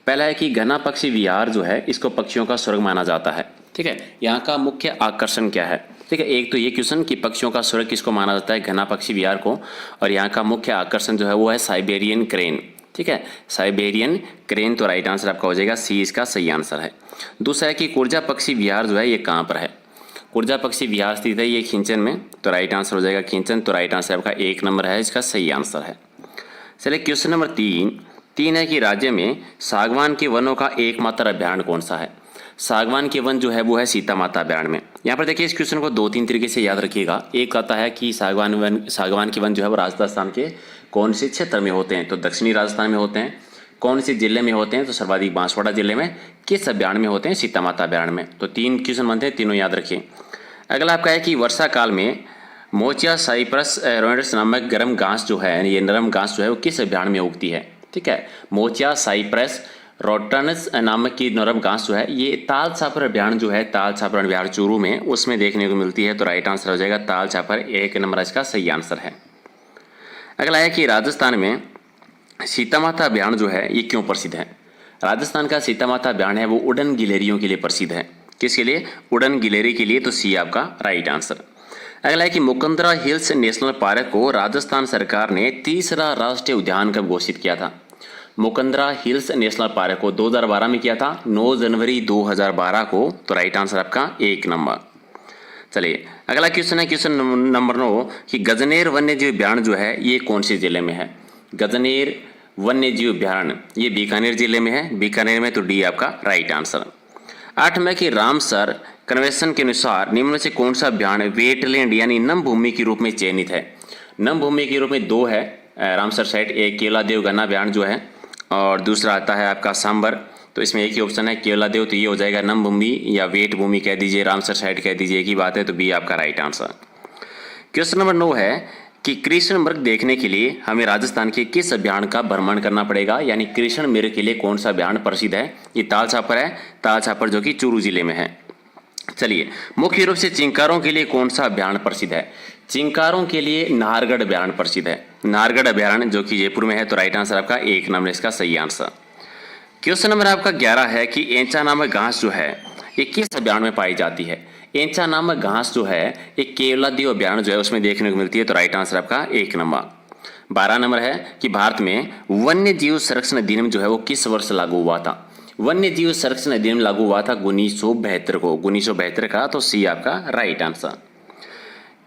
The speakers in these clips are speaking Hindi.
पहला है कि घना पक्षी विहार जो है इसको पक्षियों का स्वर्ग माना जाता है। ठीक है, यहाँ का मुख्य आकर्षण क्या है? ठीक है, एक तो ये क्वेश्चन कि पक्षियों का स्वर्ग किसको माना जाता है, घना पक्षी विहार को, और यहाँ का मुख्य आकर्षण जो है वो है साइबेरियन क्रेन। ठीक है, साइबेरियन क्रेन, तो राइट आंसर आपका हो जाएगा सी, इसका सही आंसर है। दूसरा है कि कुर्जा पक्षी विहार जो है ये कहाँ पर है? कुर्जा पक्षी विहार स्थित है ये खींचन में, तो राइट आंसर हो जाएगा खींचन, तो राइट आंसर आपका 1 नंबर है, इसका सही आंसर है। चलिए क्वेश्चन नंबर 3 है कि राज्य में सागवान के वनों का एकमात्र अभ्यारण्य कौन सा है? सागवान के वन जो है वो है सीता माता अभ्यारण्य में। यहाँ पर देखिए इस क्वेश्चन को 2-3 तरीके से याद रखिएगा। एक आता है कि सागवान के वन जो है वो राजस्थान के कौन से क्षेत्र में होते हैं? तो दक्षिणी राजस्थान में होते हैं। कौन से जिले में होते हैं? तो सर्वाधिक बांसवाड़ा जिले में। किस अभ्यारण्य में होते हैं? सीता माता अभ्यारण्य में। तो 3 क्वेश्चन बनते हैं, तीनों याद रखिए। अगला आपका है कि वर्षा काल में मोचिया साइप्रस रोडेंड्स नामक गर्म घास जो है, ये नरम घास जो है वो किस अभ्यारण्य में उगती है? ठीक है, मोचिया साइप्रस रोडेंड्स नामक की नरम घास जो है ये ताल छापर अभ्यारण्य जो है, ताल छापर अभ्यारण्य चूरू में, उसमें देखने को मिलती है। तो राइट आंसर हो जाएगा ताल छापर, 1 नंबर इसका सही आंसर है। अगला है कि राजस्थान में सीता माता अभ्यारण्य जो है ये क्यों प्रसिद्ध है? राजस्थान का सीता माता अभ्यारण्य है वो उड़न गिलहरियों के लिए प्रसिद्ध है। किसके लिए? उड़न गिलहरी के लिए, तो सी आपका राइट आंसर। अगला है कि मुकंदरा हिल्स नेशनल पार्क को राजस्थान सरकार ने तीसरा राष्ट्रीय उद्यान कब घोषित किया था? मुकंदरा हिल्स नेशनल पार्क को 2012 में किया था, 9 जनवरी 2012 को, तो राइट आंसर आपका 1 नंबर। चलिए अगला क्वेश्चन है क्वेश्चन नंबर 9 कि गजनेर वन्यजीव अभ्यारण्य जो है ये कौन से जिले में है? गजनेर वन्यजीव अभ्यारण्य ये बीकानेर जिले में है, बीकानेर में, तो डी आपका राइट आंसर। 8 में कि रामसर कन्वेंशन के अनुसार निम्न में से कौन सा अभ्यारण्य वेटलैंड यानी नम भूमि के रूप में चयनित है? नम भूमि के रूप में 2 है रामसर साइट, एक केवलादेव घना अभ्यारण्य जो है, और दूसरा आता है आपका सांबर। तो इसमें एक ही ऑप्शन है केवलादेव, तो ये हो जाएगा नम भूमि या वेट भूमि कह दीजिए, रामसर साइट कह दीजिए, एक ही बात है, तो बी आपका राइट आंसर। क्वेश्चन नंबर 9 है कि कृष्ण मृग देखने के लिए हमें राजस्थान के किस अभ्यारण्य का भ्रमण करना पड़ेगा, यानी कृष्ण मृग के लिए कौन सा अभ्यारण्य प्रसिद्ध है? ये ताल छापर है, ताल छापर जो कि चूरू जिले में है। चलिए मुख्य रूप से चिंकारों के लिए कौन सा अभ्यारण्य प्रसिद्ध है? चिंकारों के लिए नाहरगढ़ अभ्यारण्य प्रसिद्ध है, नाहरगढ़ अभ्यारण्य जो कि जयपुर में है, तो राइट आंसर आपका 1 नंबर इसका सही आंसर। क्वेश्चन नंबर आपका 11 है कि एंचा नामक घास जो है ये किस अभ्यारण्य में पाई जाती है? एंचा नामक घास जो है ये केवलादेव अभ्यारण्य जो है उसमें देखने को मिलती है, तो राइट आंसर आपका 1 नंबर। 12 नंबर है कि भारत में वन्य जीव संरक्षण अधिनियम जो है वो किस वर्ष लागू हुआ था? वन्य जीव संरक्षण अधिनियम लागू हुआ था 1972 को, 1972 का, तो सी आपका राइट आंसर।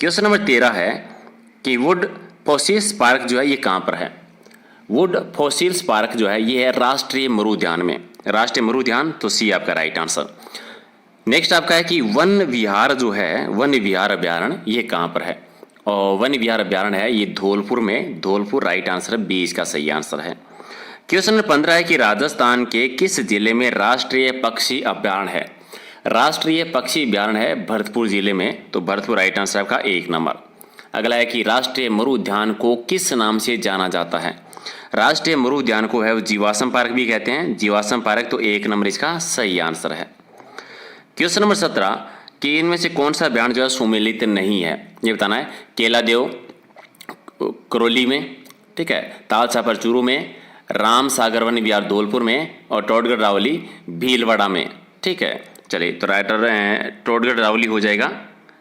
क्वेश्चन नंबर 13 है कि वुड फॉसिल्स पार्क जो है ये कहाँ पर है? वुड फॉसिल्स पार्क जो है ये है राष्ट्रीय मरु उद्यान में, राष्ट्रीय मरु उद्यान, तो सी आपका राइट आंसर। नेक्स्ट आपका है कि वन विहार जो है, वन विहार अभ्यारण्य ये कहाँ पर है? और वन विहार अभ्यारण्य है ये धौलपुर में, धौलपुर, राइट आंसर है, बी इसका सही आंसर है। क्वेश्चन नंबर 15 है कि राजस्थान के किस जिले में राष्ट्रीय पक्षी अभ्यारण्य है? राष्ट्रीय पक्षी अभ्यारण्य है भरतपुर जिले में, तो भरतपुर राइट आंसर आपका 1 नंबर। अगला है कि राष्ट्रीय मरु उद्यान को किस नाम से जाना जाता है? राष्ट्रीय मरु उद्यान को है जीवाश्म पार्क भी कहते हैं, जीवाश्म पार्क, तो 1 नंबर इसका सही आंसर है। क्वेश्चन नंबर 17 कि इनमें से कौन सा अभ्यारण्य जो है सुमेलित नहीं है, ये बताना है। केलादेव करौली में, ठीक है, ताल छापर चूरू में, राम सागर वन विहार धौलपुर में, और टोडगढ़ रावली भीलवाड़ा में। ठीक है, चलिए तो टोडगढ़ रावली हो जाएगा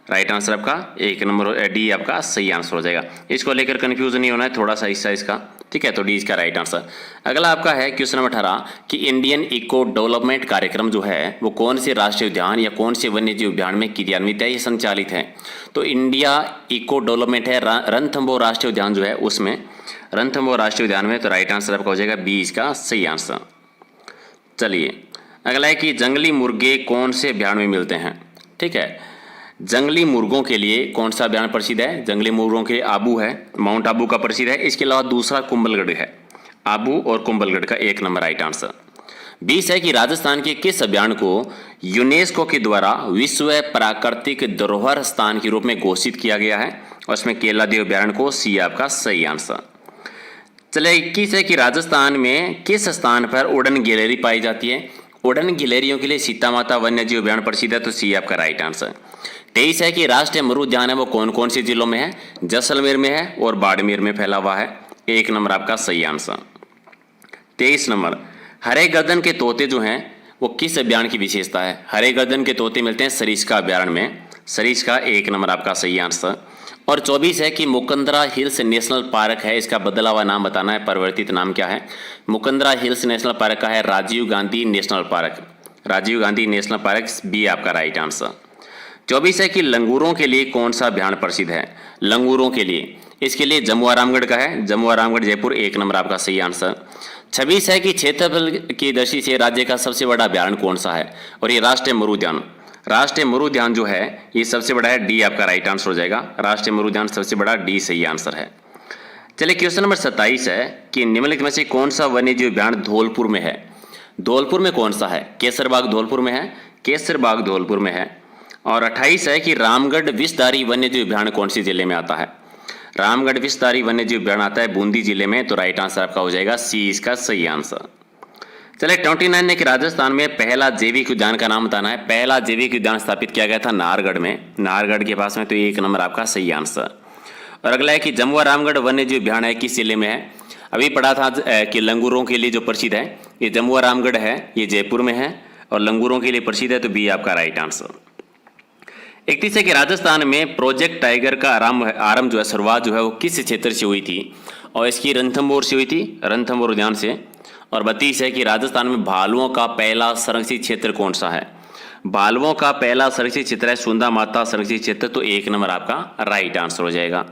राइट आंसर आपका, 1 नंबर, डी आपका सही आंसर हो जाएगा। इसको लेकर कंफ्यूज नहीं होना है, थोड़ा सा हिस्सा इसका, ठीक है, तो डी इसका राइट आंसर। अगला आपका है क्वेश्चन नंबर 18 कि इंडियन इको डेवलपमेंट कार्यक्रम जो है वो कौन से राष्ट्रीय उद्यान या कौन से वन्यजीव अभ्यारण्य में क्रियान्वित है, ये संचालित है? तो इंडिया इको डेवलपमेंट है रणथंभौर राष्ट्रीय उद्यान जो है उसमें, रणथंभौर राष्ट्रीय उद्यान में, तो राइट आंसर आपका हो जाएगा बी इसका सही आंसर। चलिए अगला है कि जंगली मुर्गे कौन से अभ्यारण्य में मिलते हैं? ठीक है, जंगली मुर्गों के लिए कौन सा अभ्यारण्य प्रसिद्ध है? जंगली मुर्गों के लिए आबू है, माउंट आबू का प्रसिद्ध है। इसके अलावा दूसरा कुंभलगढ़ है, आबू और कुंभलगढ़ का 1 नंबर राइट आंसर। 20 है कि राजस्थान के किस अभ्यारण्य को यूनेस्को के द्वारा विश्व प्राकृतिक धरोहर स्थान के रूप में घोषित किया गया है? और उसमें केलादेव अभ्यारण्य को, सी आपका सही आंसर। चलिए 21 है कि राजस्थान में किस स्थान पर उड़न गिलहरी पाई जाती है? उड़न गिलहरियों के लिए सीता माता वन्यजीव अभ्यारण्य प्रसिद्ध है, तो सी आपका राइट आंसर। 23 है कि राष्ट्रीय मरु उद्यान है वो कौन कौन से जिलों में है? जैसलमेर में है और बाड़मेर में फैला हुआ है, 1 नंबर आपका सही आंसर। 23 नंबर हरे गर्दन के तोते जो हैं वो किस अभयारण्य की विशेषता है? हरे गर्दन के तोते मिलते हैं सरिस्का अभयारण्य में। सरिस्का 1 नंबर आपका सही आंसर। और 24 है कि मुकंदरा हिल्स नेशनल पार्क है, इसका बदला हुआ नाम बताना है, परिवर्तित नाम क्या है? मुकंदरा हिल्स नेशनल पार्क का है Rajiv Gandhi national park. Rajiv Gandhi national park B आपका राइट आंसर। 24 है कि लंगूरों के लिए कौन सा अभयारण्य प्रसिद्ध है? लंगूरों के लिए, इसके लिए जमुआ रामगढ़ का है। जमुआ रामगढ़ जयपुर 1 नंबर आपका सही आंसर। 26 है कि क्षेत्रफल की दृष्टि से राज्य का सबसे बड़ा अभयारण्य कौन सा है? और ये राष्ट्रीय मरु उद्यान। राष्ट्रीय मरु उद्यान जो है ये सबसे बड़ा है, डी आपका राइट आंसर हो जाएगा। राष्ट्रीय मरु उद्यान सबसे बड़ा, डी सही आंसर है। चलिए क्वेश्चन नंबर 27 है कि निम्नलिखित में से कौन सा वन्यजीव अभयारण्य धौलपुर में है? धौलपुर में कौन सा है? केसरबाग धौलपुर में है। केसरबाग धौलपुर में है। और 28 है कि रामगढ़ विषधारी वन्यजीव अभयारण्य कौन सी जिले में आता है? रामगढ़ विषधारी वन्यजीव अभयारण्य आता है बूंदी जिले में, तो राइट आंसर आपका हो जाएगा सी इसका सही आंसर। चलिए 29 है कि राजस्थान में पहला जैविक उद्यान का नाम बताना है। पहला जैविक उद्यान स्थापित किया गया था नाहरगढ़ में, नाहरगढ़ के पास में, तो 1 नंबर आपका सही आंसर। और अगला है कि जमुआ रामगढ़ वन्यजीव अभयारण्य है किस जिले में है? अभी पढ़ा था कि लंगूरों के लिए जो प्रसिद्ध है ये जमुआ रामगढ़ है, ये जयपुर में है, और लंगूरों के लिए प्रसिद्ध है, तो बी आपका राइट आंसर। 31 है कि राजस्थान में प्रोजेक्ट टाइगर का आरंभ जो है, शुरुआत जो है वो किस क्षेत्र से हुई थी? और इसकी रणथंभौर से हुई थी, रणथंभौर उद्यान से। और 32 है कि राजस्थान में भालुओं का पहला संरक्षित क्षेत्र कौन सा है? भालुओं का पहला संरक्षित क्षेत्र है सुंदा माता संरक्षित क्षेत्र, तो 1 नंबर आपका राइट आंसर हो जाएगा।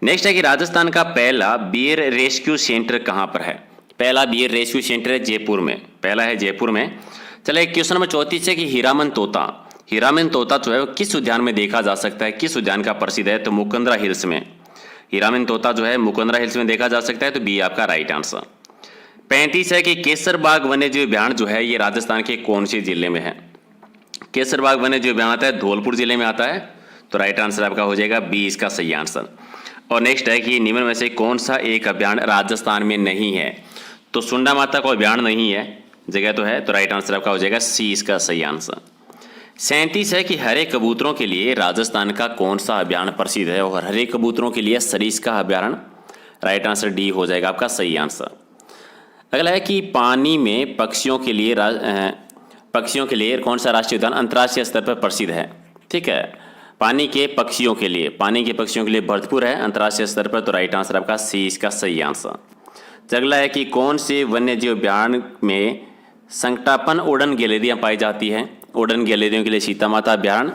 नेक्स्ट है कि राजस्थान का पहला बियर रेस्क्यू सेंटर कहाँ पर है? पहला बियर रेस्क्यू सेंटर है जयपुर में, पहला है जयपुर में। चलिए क्वेश्चन नंबर 34 है कि हीरामन तोता, हीरामन तोता जो है वो किस उद्यान में देखा जा सकता है? किस उद्यान का प्रसिद्ध है? तो मुकंदरा हिल्स में। हीरामन तोता जो है मुकंदरा हिल्स में देखा जा सकता है, तो बी आपका राइट आंसर। 35 है कि केसरबाग वन्यजीव अभयारण्य जो है ये राजस्थान के कौन से जिले में है? केसरबाग वन्यजीव अभयारण्य आता है धौलपुर जिले में आता है, तो राइट आंसर आपका हो जाएगा बी इसका सही आंसर। और नेक्स्ट है कि निम्न में से कौन सा एक अभयारण्य राजस्थान में नहीं है? तो सुंडा माता का अभयारण्य नहीं है, जगह तो है, तो राइट आंसर आपका हो जाएगा सी इसका सही आंसर। 37 है कि हरे कबूतरों के लिए राजस्थान का कौन सा अभयारण्य प्रसिद्ध है? और हरे कबूतरों के लिए सरिस्का अभयारण्य, राइट आंसर डी हो जाएगा आपका सही आंसर। अगला है कि पानी में पक्षियों के लिए कौन सा राष्ट्रीय उद्यान अंतर्राष्ट्रीय स्तर पर प्रसिद्ध है? ठीक है, पानी के पक्षियों के लिए भरतपुर है अंतर्राष्ट्रीय स्तर पर, तो राइट आंसर आपका सी इसका सही आंसर। अगला है कि कौन से वन्यजीव अभयारण्य में संकटापन उड़न गैलेरियाँ पाई जाती हैं? उड़न गैलेरियों के लिए सीता माता अभयारण्य।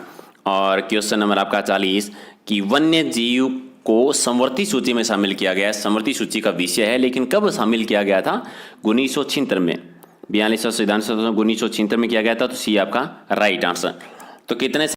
और क्वेश्चन नंबर आपका 40 कि वन्य जीव को संवर्ती सूची में शामिल किया गया है। संवर्ती सूची का विषय है, लेकिन कब शामिल किया गया था? 1976 में, 42 संविधान 1976 में किया गया था, तो सी आपका राइट आंसर। तो कितने